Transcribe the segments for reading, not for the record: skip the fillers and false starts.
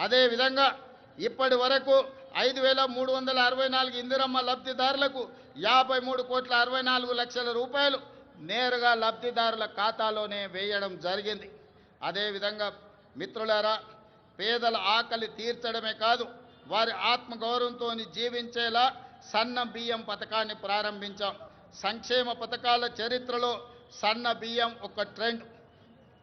అదేవిధంగా ఇప్పటి వరకు 5,364 ఇందిరమ్మ లబ్ధిదారులకు 53,64,00,000 రూపాయలు నేరుగా లబ్ధిదారుల ఖాతాలోనే వేయడం జరిగింది. అదేవిధంగా మిత్రులారా, పేదల ఆకలి తీర్చడమే కాదు, వారి ఆత్మగౌరవంతో జీవించేలా సన్న బియ్యం పథకాన్ని ప్రారంభించాం. సంక్షేమ పథకాల చరిత్రలో సన్న బియ్యం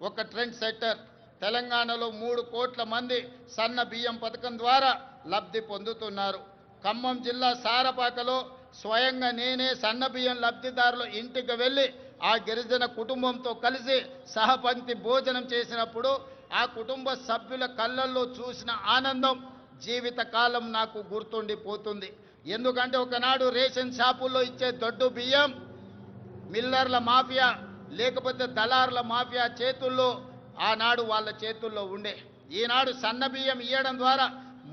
ఒక ట్రెండ్ సెట్టర్. తెలంగాణలో 3 కోట్ల మంది సన్న బియ్యం పథకం ద్వారా లబ్ధి పొందుతున్నారు. ఖమ్మం జిల్లా సారపాకలో స్వయంగా నేనే సన్న బియ్యం లబ్ధిదారుల ఇంటికి వెళ్ళి ఆ గిరిజన కుటుంబంతో కలిసి సహపంక్తి భోజనం చేసినప్పుడు ఆ కుటుంబ సభ్యుల కళ్ళల్లో చూసిన ఆనందం జీవితకాలం నాకు గుర్తుండిపోతుంది. ఎందుకంటే ఒకనాడు రేషన్ షాపుల్లో ఇచ్చే దొడ్డు బియ్యం మిల్లర్ల మాఫియా లేకపోతే దళారుల మాఫియా చేతుల్లో ఆనాడు వాళ్ళ చేతుల్లో ఉండే. ఈనాడు సన్న బియ్యం ఇవ్వడం ద్వారా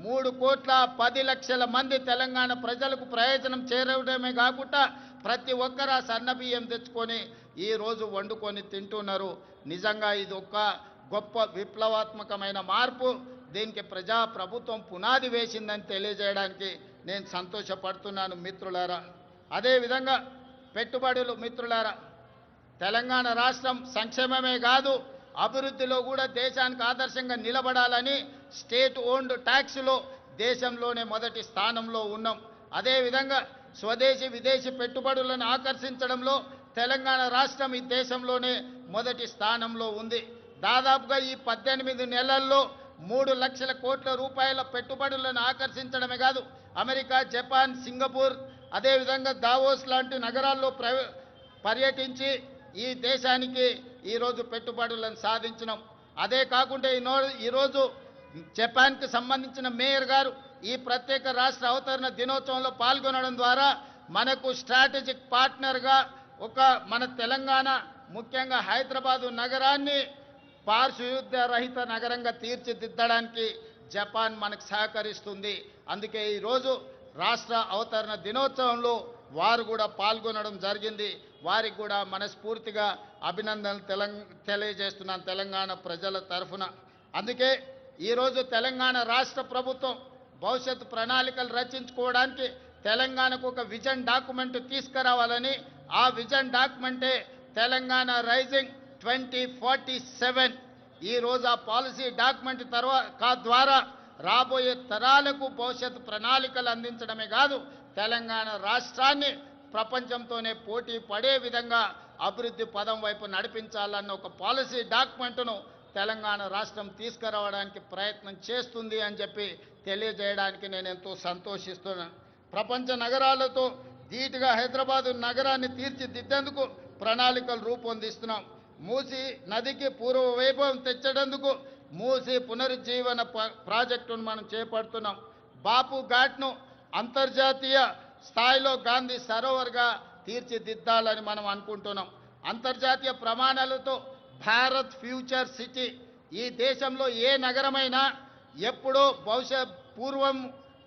3,10,00,000 మంది తెలంగాణ ప్రజలకు ప్రయోజనం చేరడమే కాకుండా ప్రతి ఒక్కరు ఆ సన్న బియ్యం తెచ్చుకొని ఈరోజు వండుకొని తింటున్నారు. నిజంగా ఇది ఒక గొప్ప విప్లవాత్మకమైన మార్పు. దీనికి ప్రభుత్వం పునాది వేసిందని తెలియజేయడానికి నేను సంతోషపడుతున్నాను మిత్రులారా. అదేవిధంగా పెట్టుబడులు మిత్రులారా, తెలంగాణ రాష్ట్రం సంక్షేమమే కాదు అభివృద్ధిలో కూడా దేశానికి ఆదర్శంగా నిలబడాలని స్టేట్ ఓన్డ్ ట్యాక్స్లో దేశంలోనే మొదటి స్థానంలో ఉన్నాం. అదేవిధంగా స్వదేశీ విదేశీ పెట్టుబడులను ఆకర్షించడంలో తెలంగాణ రాష్ట్రం ఈ దేశంలోనే మొదటి స్థానంలో ఉంది. దాదాపుగా ఈ 18 నెలల్లో 3 లక్షల కోట్ల రూపాయల పెట్టుబడులను ఆకర్షించడమే కాదు అమెరికా, జపాన్, సింగపూర్ అదేవిధంగా దావోస్ లాంటి నగరాల్లో పర్యటించి ఈ దేశానికి ఈరోజు పెట్టుబడులను సాధించినాం. అదే కాకుండా ఈరోజు జపాన్కి సంబంధించిన మేయర్ గారు ఈ ప్రత్యేక రాష్ట్ర అవతరణ దినోత్సవంలో పాల్గొనడం ద్వారా మనకు స్ట్రాటజిక్ పార్ట్నర్గా మన తెలంగాణ ముఖ్యంగా హైదరాబాదు నగరాన్ని పారిశుద్ధ్య రహిత నగరంగా తీర్చిదిద్దడానికి జపాన్ మనకు సహకరిస్తుంది. అందుకే ఈరోజు రాష్ట్ర అవతరణ దినోత్సవంలో వారు కూడా పాల్గొనడం జరిగింది. వారికి కూడా మనస్ఫూర్తిగా అభినందనలు తెలియజేస్తున్నాను తెలంగాణ ప్రజల తరఫున. అందుకే ఈరోజు తెలంగాణ రాష్ట్ర ప్రభుత్వం భవిష్యత్తు ప్రణాళికలు రచించుకోవడానికి తెలంగాణకు ఒక విజన్ డాక్యుమెంట్ తీసుకురావాలని, ఆ విజన్ డాక్యుమెంటే తెలంగాణ రైజింగ్ 2047. ఈరోజు ఆ పాలసీ డాక్యుమెంట్ ద్వారా రాబోయే తరాలకు భవిష్యత్తు ప్రణాళికలు అందించడమే కాదు తెలంగాణ రాష్ట్రాన్ని ప్రపంచంతోనే పోటీ పడే విధంగా అభివృద్ధి పదం వైపు నడిపించాలన్న ఒక పాలసీ డాక్యుమెంట్ను తెలంగాణ రాష్ట్రం తీసుకురావడానికి ప్రయత్నం చేస్తుంది అని చెప్పి తెలియజేయడానికి నేను ఎంతో సంతోషిస్తున్నాను. ప్రపంచ నగరాలతో ధీటుగా హైదరాబాదు నగరాన్ని తీర్చిదిద్దేందుకు ప్రణాళికలు రూపొందిస్తున్నాం. మూసీ నదికి పూర్వ వైభవం తెచ్చేందుకు మూసీ పునరుజ్జీవన ప్రాజెక్టును మనం చేపడుతున్నాం. బాపు ఘాట్ను అంతర్జాతీయ స్థాయిలో గాంధీ సరోవర్గా తీర్చిదిద్దాలని మనం అనుకుంటున్నాం. అంతర్జాతీయ ప్రమాణాలతో భారత్ ఫ్యూచర్ సిటీ. ఈ దేశంలో ఏ నగరమైనా ఎప్పుడో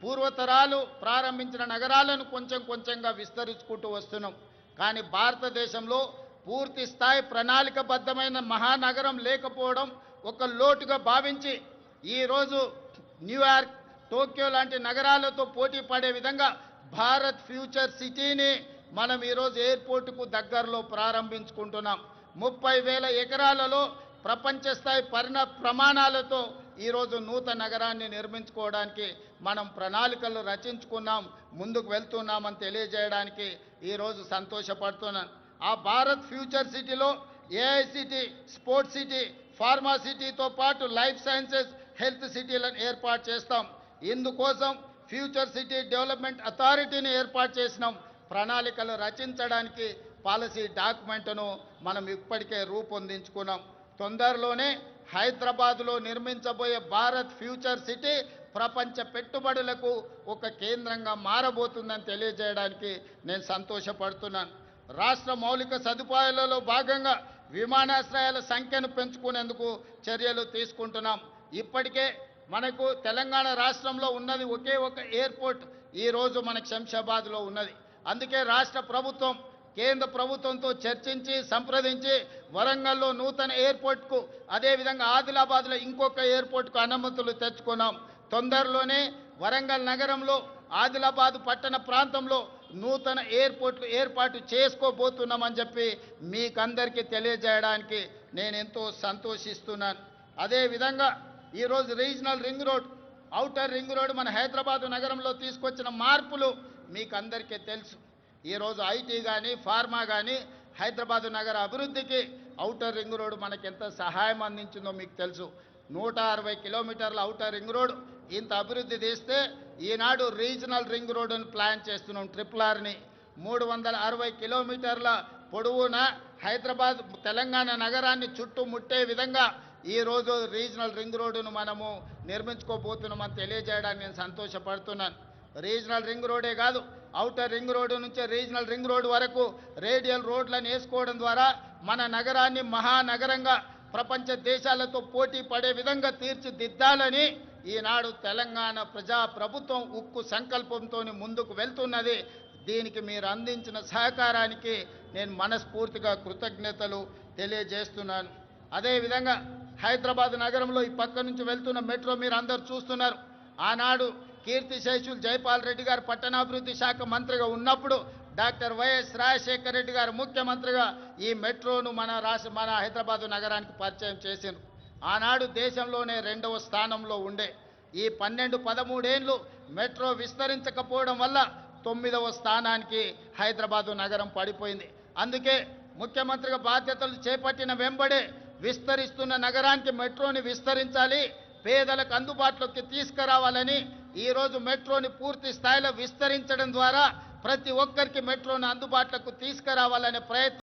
పూర్వతరాలు ప్రారంభించిన నగరాలను కొంచెంగా విస్తరించుకుంటూ వస్తున్నాం. కానీ భారతదేశంలో పూర్తి స్థాయి ప్రణాళికబద్ధమైన మహానగరం లేకపోవడం ఒక లోటుగా భావించి ఈరోజు న్యూయార్క్, టోక్యో లాంటి నగరాలతో పోటీ పడే విధంగా భారత్ ఫ్యూచర్ సిటీని మనం ఈరోజు ఎయిర్పోర్టుకు దగ్గరలో ప్రారంభించుకుంటున్నాం. 30,000 ఎకరాలలో ప్రపంచ స్థాయి ప్రమాణాలతో ఈరోజు నూతన నగరాన్ని నిర్మించుకోవడానికి మనం ప్రణాళికలు రచించుకున్నాం, ముందుకు వెళ్తున్నామని తెలియజేయడానికి ఈరోజు సంతోషపడుతున్నాను. ఆ భారత్ ఫ్యూచర్ సిటీలో ఏఐసిటీ, స్పోర్ట్స్ సిటీ, ఫార్మా సిటీతో పాటు లైఫ్ సైన్సెస్, హెల్త్ సిటీలను ఏర్పాటు చేస్తాం. ఇందుకోసం ఫ్యూచర్ సిటీ డెవలప్మెంట్ అథారిటీని ఏర్పాటు చేసినాం. ప్రణాళికలు రచించడానికి పాలసీ డాక్యుమెంట్ను మనం ఇప్పటికే రూపొందించుకున్నాం. తొందరలోనే హైదరాబాద్లో నిర్మించబోయే భారత్ ఫ్యూచర్ సిటీ ప్రపంచ పెట్టుబడులకు ఒక కేంద్రంగా మారబోతుందని తెలియజేయడానికి నేను సంతోషపడుతున్నాను. రాష్ట్ర మౌలిక సదుపాయాలలో భాగంగా విమానాశ్రయాల సంఖ్యను పెంచుకునేందుకు చర్యలు తీసుకుంటున్నాం. ఇప్పటికే మనకు తెలంగాణ రాష్ట్రంలో ఉన్నది ఒకే ఒక ఎయిర్పోర్ట్ ఈరోజు మనకు శంషాబాద్లో ఉన్నది. అందుకే రాష్ట్ర ప్రభుత్వం కేంద్ర ప్రభుత్వంతో చర్చించి సంప్రదించి వరంగల్లో నూతన ఎయిర్పోర్ట్కు అదేవిధంగా ఆదిలాబాద్లో ఇంకొక ఎయిర్పోర్ట్కు అనుమతులు తెచ్చుకున్నాం. తొందరలోనే వరంగల్ నగరంలో ఆదిలాబాద్ పట్టణ ప్రాంతంలో నూతన ఎయిర్పోర్ట్లు ఏర్పాటు చేసుకోబోతున్నామని చెప్పి మీకందరికీ తెలియజేయడానికి నేను ఎంతో సంతోషిస్తున్నాను. అదేవిధంగా ఈరోజు regional ring road, outer ring road మన హైదరాబాద్ నగరంలో తీసుకొచ్చిన మార్పులు మీకు అందరికీ తెలుసు. ఈరోజు ఐటీ కానీ ఫార్మా కానీ హైదరాబాద్ నగర అభివృద్ధికి ఔటర్ రింగ్ రోడ్ మనకి ఎంత సహాయం అందించిందో మీకు తెలుసు. 160 కిలోమీటర్ల ఔటర్ రింగ్ రోడ్ ఇంత అభివృద్ధి చేస్తే ఈనాడు రీజనల్ రింగ్ రోడ్డును ప్లాన్ చేస్తున్నాం. ట్రిపుల్ ఆర్ని 360 కిలోమీటర్ల పొడవున హైదరాబాద్ తెలంగాణ నగరాన్ని చుట్టుముట్టే విధంగా ఈరోజు రీజనల్ రింగ్ రోడ్డును మనము నిర్మించుకోబోతున్నామని తెలియజేయడానికి నేను సంతోషపడుతున్నాను. రీజనల్ రింగ్ రోడే కాదు, ఔటర్ రింగ్ రోడ్డు నుంచి రీజనల్ రింగ్ రోడ్డు వరకు రేడియల్ రోడ్లను వేసుకోవడం ద్వారా మన నగరాన్ని మహానగరంగా ప్రపంచ దేశాలతో పోటీ పడే విధంగా తీర్చిదిద్దాలని ఈనాడు తెలంగాణ ప్రజా ప్రభుత్వం ఉక్కు సంకల్పంతో ముందుకు వెళ్తున్నది. దీనికి మీరు అందించిన సహకారానికి నేను మనస్ఫూర్తిగా కృతజ్ఞతలు తెలియజేస్తున్నాను. అదేవిధంగా హైదరాబాద్ నగరంలో ఈ పక్క నుంచి వెళ్తున్న మెట్రో మీరు అందరూ చూస్తున్నారు. ఆనాడు కీర్తిశేషులు జైపాల్ రెడ్డి గారు పట్టణాభివృద్ధి శాఖ మంత్రిగా ఉన్నప్పుడు డాక్టర్ వైఎస్ రాజశేఖర రెడ్డి గారు ముఖ్యమంత్రిగా ఈ మెట్రోను మన హైదరాబాద్ నగరానికి పరిచయం చేసిండ్రు. ఆనాడు దేశంలోనే 2వ స్థానంలో ఉండే ఈ 12-13 ఏళ్ళు మెట్రో విస్తరించకపోవడం వల్ల 9వ స్థానానికి హైదరాబాదు నగరం పడిపోయింది. అందుకే ముఖ్యమంత్రిగా బాధ్యతలు చేపట్టిన వెంబడే విస్తరిస్తున్న నగరానికి మెట్రోని విస్తరించాలి, పేదలకు అందుబాటులోకి తీసుకురావాలని ఈరోజు మెట్రోని పూర్తి స్థాయిలో విస్తరించడం ద్వారా ప్రతి ఒక్కరికి మెట్రోని అందుబాటులోకి తీసుకురావాలనే ప్రయత్నం